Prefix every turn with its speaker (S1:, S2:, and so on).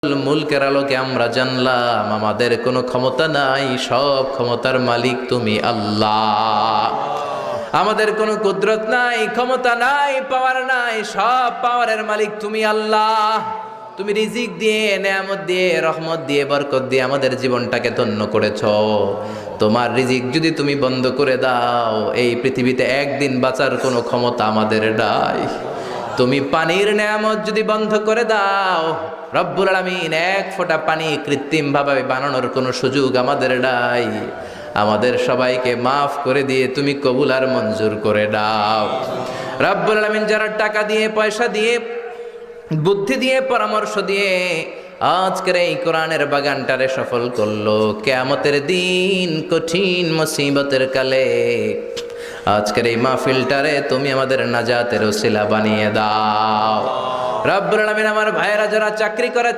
S1: মুলকের আলোকে আমরা জানলাম আমাদের কোনো ক্ষমতা নাই, সব ক্ষমতার মালিক তুমি আল্লাহ। আমাদের কোনো কুদরত নাই, ক্ষমতা নাই, পাওয়ার নাই, সব পাওয়ারের মালিক তুমি আল্লাহ। তুমি রিজিক দিয়ে, নেয়ামত দিয়ে, রহমত দিয়ে, বরকত দিয়ে আমাদের জীবনটাকে ধন্য করেছ। তোমার রিজিক যদি তুমি বন্ধ করে দাও, এই পৃথিবীতে একদিন বাঁচার কোনো ক্ষমতা আমাদের নাই। তুমি পানির নেয়ামত যদি বন্ধ করে দাও, রব্বুল আলামিন এক ফোঁটা পানি কৃত্রিমভাবে বানানোর কোনো সুযোগ আমাদের নাই। আমাদের সবাইকে মাফ করে দিয়ে তুমি কবুল আর মঞ্জুর করে দাও। রব্বুল আলামিন যারা টাকা দিয়ে, পয়সা দিয়ে, বুদ্ধি দিয়ে, পরামর্শ দিয়ে আজকের এই কোরআনের বাগানটারে সফল করলো, কিয়ামতের দিন কঠিন মুসিবতের কালে আজকের এই মাহফিলটারে তুমি আমাদের নাজাতের ওসিলা বানিয়ে দাও। রব্বুল আলামিন আমার ভাইয়েরা যারা চাকরি করে